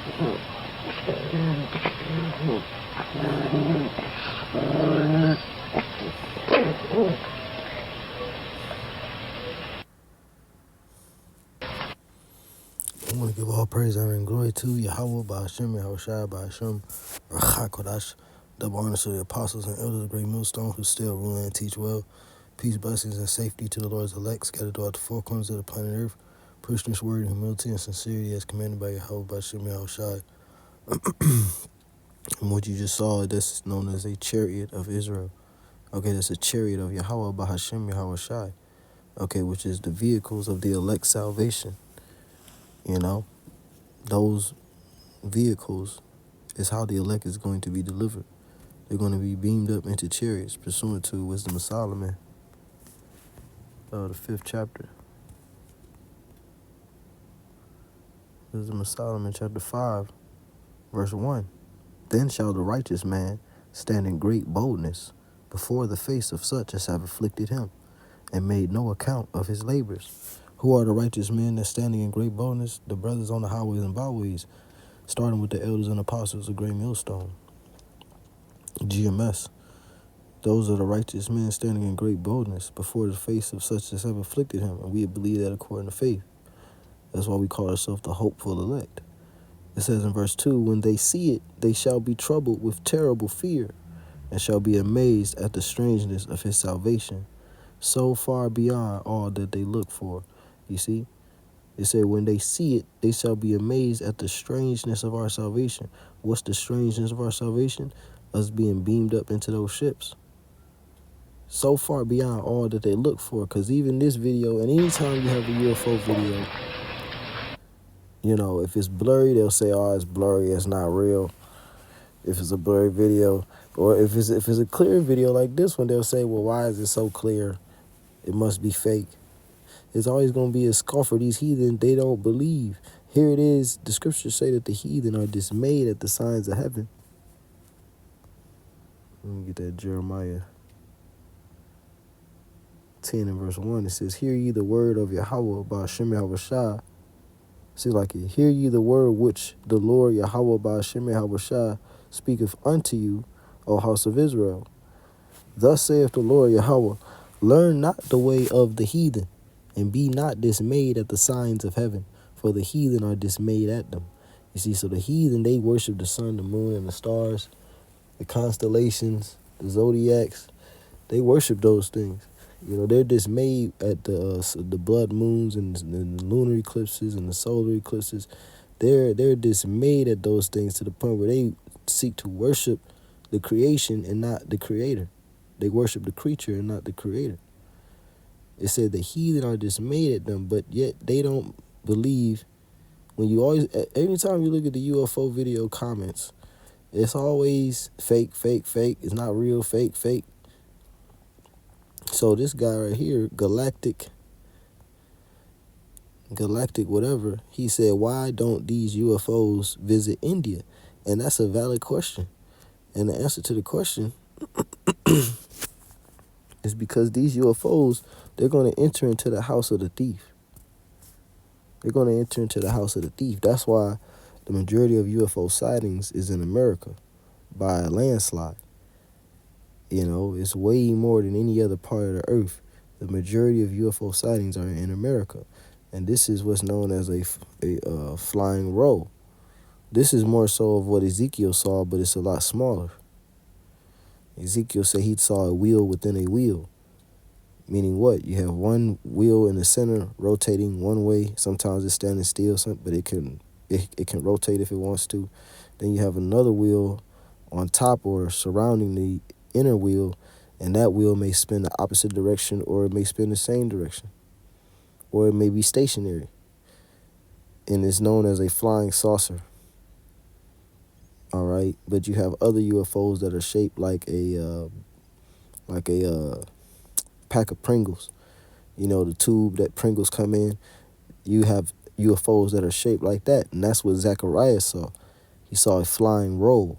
I want to give all praise, honor, and glory to Yahweh, Ba'ashem, Yahushua, Ba'ashem, Rachak Kodash, double honor to the apostles and elders of Great Millstone who still rule and teach well. Peace, blessings, and safety to the Lord's elect, scattered throughout the four corners of the planet Earth. Push this word in humility and sincerity as commanded by Yahweh, Ba'ashem, Yahushua. And what you just saw, this is known as a chariot of Israel. Okay, that's a chariot of Yahweh, Ba'ashem, Yahushua. Okay, which is the vehicles of the elect's salvation. You know, those vehicles is how the elect is going to be delivered. They're going to be beamed up into chariots pursuant to Wisdom of Solomon, the 5th chapter. Wisdom of Solomon, chapter 5, verse 1. Then shall the righteous man stand in great boldness before the face of such as have afflicted him, and made no account of his labors. Who are the righteous men that standing in great boldness? The brothers on the highways and byways, starting with the elders and apostles of Great Millstone, GMS. Those are the righteous men standing in great boldness before the face of such as have afflicted him, and we believe that according to faith. That's why we call ourselves the hopeful elect. It says in verse 2, when they see it, they shall be troubled with terrible fear, and shall be amazed at the strangeness of his salvation, so far beyond all that they look for. You see? It said when they see it, they shall be amazed at the strangeness of our salvation. What's the strangeness of our salvation? Us being beamed up into those ships. So far beyond all that they look for. Because even this video, and anytime you have a UFO video, you know, if it's blurry, they'll say, oh, it's blurry, it's not real. If it's a blurry video, or if it's a clear video like this one, they'll say, well, why is it so clear? It must be fake. There's always going to be a scoffer. These heathen, they don't believe. Here it is. The scriptures say that the heathen are dismayed at the signs of heaven. Let me get that Jeremiah 10 and verse 1. It says, hear ye the word of Yahweh Ba'ashem Yahushua. See, like it. Hear ye the word which the Lord Yahweh Ba'ashem Yahushua speaketh unto you, O house of Israel. Thus saith the Lord Yahweh, learn not the way of the heathen, and be not dismayed at the signs of heaven, for the heathen are dismayed at them. You see, so the heathen, they worship the sun, the moon, and the stars, the constellations, the zodiacs. They worship those things. You know, they're dismayed at the blood moons and the lunar eclipses and the solar eclipses. They're dismayed at those things to the point where they seek to worship the creation and not the creator. They worship the creature and not the creator. It said the heathen are dismayed at them, but yet they don't believe. When you always, anytime you look at the UFO video comments, it's always fake, fake, fake. It's not real, fake, fake. So this guy right here, Galactic whatever, he said, why don't these UFOs visit India? And that's a valid question. And the answer to the question is because these UFOs, they're going to enter into the house of the thief. They're going to enter into the house of the thief. That's why the majority of UFO sightings is in America by a landslide. You know, it's way more than any other part of the earth. The majority of UFO sightings are in America. And this is what's known as a flying roll. This is more so of what Ezekiel saw, but it's a lot smaller. Ezekiel said he saw a wheel within a wheel. Meaning what? You have one wheel in the center rotating one way. Sometimes it's standing still, but it can rotate if it wants to. Then you have another wheel on top or surrounding the inner wheel, and that wheel may spin the opposite direction, or it may spin the same direction, or it may be stationary. And it's known as a flying saucer. All right, but you have other UFOs that are shaped like a pack of Pringles. You know, the tube that Pringles come in. You have UFOs that are shaped like that, and that's what Zechariah saw. He saw a flying roll.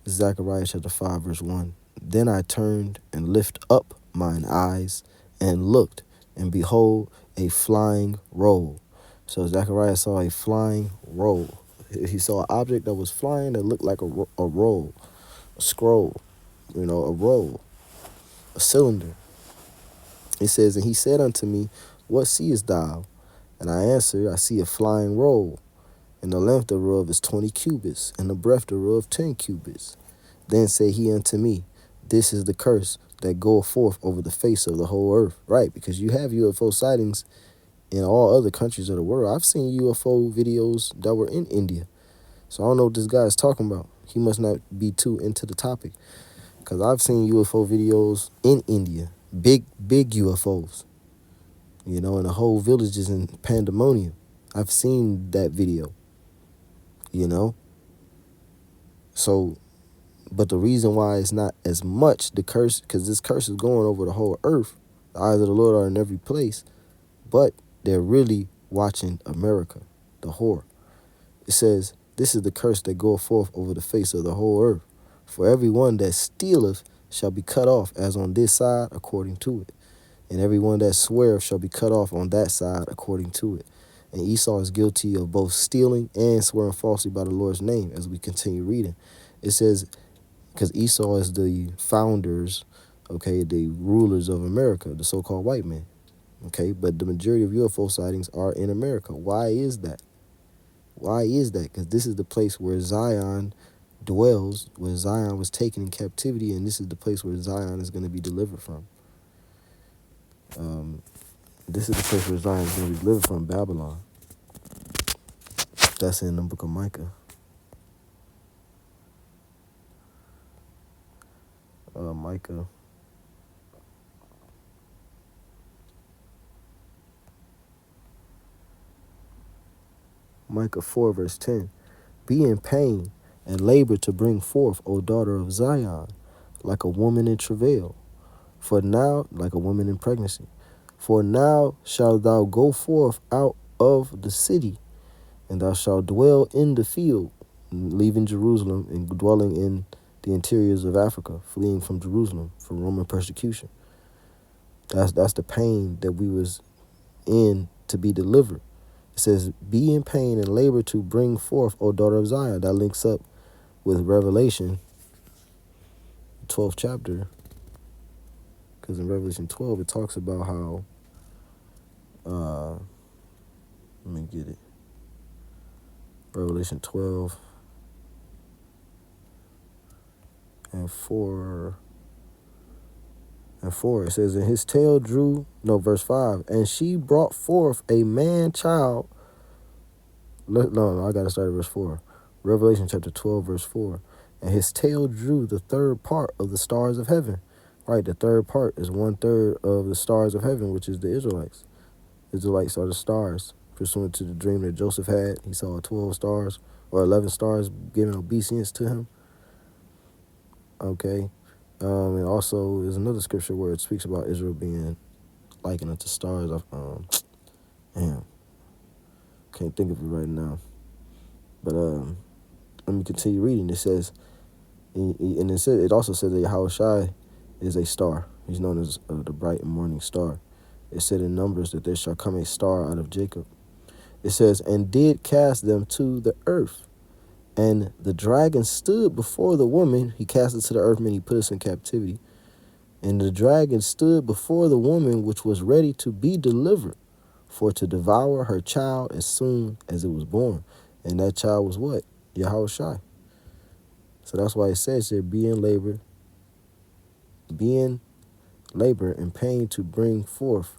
Zechariah chapter 5, verse 1. Then I turned and lift up mine eyes and looked, and behold, a flying roll. So Zechariah saw a flying roll. He saw an object that was flying that looked like a roll, a scroll, a roll, a cylinder. It says, and he said unto me, what seest thou? And I answered, I see a flying roll, and the length thereof is 20 cubits, and the breadth thereof 10 cubits. Then said he unto me, this is the curse that goeth forth over the face of the whole earth. Right, because you have UFO sightings in all other countries of the world. I've seen UFO videos that were in India. So I don't know what this guy is talking about. He must not be too into the topic. Because I've seen UFO videos in India. Big UFOs. And the whole village is in pandemonium. I've seen that video. So, but the reason why it's not as much the curse, because this curse is going over the whole earth. The eyes of the Lord are in every place. But they're really watching America, the whore. It says, this is the curse that goeth forth over the face of the whole earth. For every one that stealeth shall be cut off as on this side according to it. And every one that sweareth shall be cut off on that side according to it. And Esau is guilty of both stealing and swearing falsely by the Lord's name, as we continue reading. It says, because Esau is the founders, the rulers of America, the so-called white men. But the majority of UFO sightings are in America. Why is that? Why is that? Because this is the place where Zion dwells, where Zion was taken in captivity, and this is the place where Zion is going to be delivered from. This is the place where Zion is going to be delivered from, Babylon. That's in the book of Micah. Micah 4, verse 10. Be in pain and labor to bring forth, O daughter of Zion, like a woman in travail. For now, like a woman in pregnancy. For now shalt thou go forth out of the city, and thou shalt dwell in the field, leaving Jerusalem and dwelling in the interiors of Africa, fleeing from Jerusalem from Roman persecution. That's the pain that we was in to be delivered. It says, be in pain and labor to bring forth, O daughter of Zion. That links up with Revelation, 12th chapter. Because in Revelation 12, it talks about how, let me get it. Revelation 12 and 4. It says, and his tail drew, verse 5, and she brought forth a man child. No, I got to start at verse 4. Revelation chapter 12, verse 4. And his tail drew the third part of the stars of heaven. Right, the third part is 1/3 of the stars of heaven, which is the Israelites. Israelites are the stars. Pursuant to the dream that Joseph had, he saw 12 stars or 11 stars giving obeisance to him. And also there's another scripture where it speaks about Israel being likened unto stars. Can't think of it right now. But let me continue reading. It says, and it also says that Yahushua is a star. He's known as the bright and morning star. It said in Numbers that there shall come a star out of Jacob. It says, and did cast them to the earth. And the dragon stood before the woman. He cast us to the earth, meaning he put us in captivity. And the dragon stood before the woman which was ready to be delivered, for to devour her child as soon as it was born. And that child was what? Yahushua. So that's why it says there, be in labor and pain to bring forth,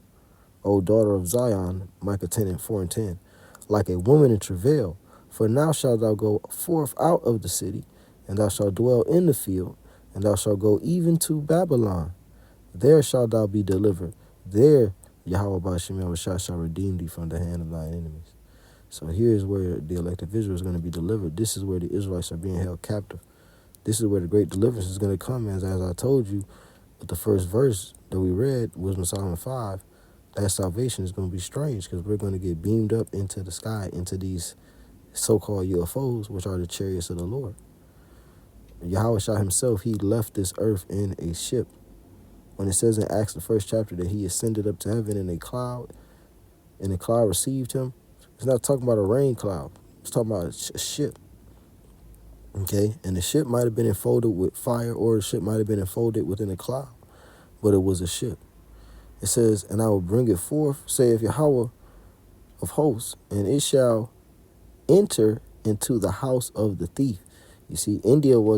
O daughter of Zion, Micah 10 and 4 and 10, like a woman in travail. For now shalt thou go forth out of the city, and thou shalt dwell in the field, and thou shalt go even to Babylon. There shalt thou be delivered. There Yahweh Ba'ashem Yahushua shall redeem thee from the hand of thine enemies. So here's where the elect of Israel is going to be delivered. This is where the Israelites are being held captive. This is where the great deliverance is going to come, as I told you, with the first verse that we read, Wisdom of Solomon 5, that salvation is going to be strange because we're going to get beamed up into the sky, into these so-called UFOs, which are the chariots of the Lord. Yahushua himself, he left this earth in a ship. When it says in Acts, the first chapter, that he ascended up to heaven in a cloud, and the cloud received him, It's not talking about a rain cloud. It's talking about a ship. Okay, and the ship might have been enfolded with fire, or the ship might have been enfolded within a cloud, but it was a ship. It says, and I will bring it forth, saith Yahweh of hosts, and it shall enter into the house of the thief. You see, India was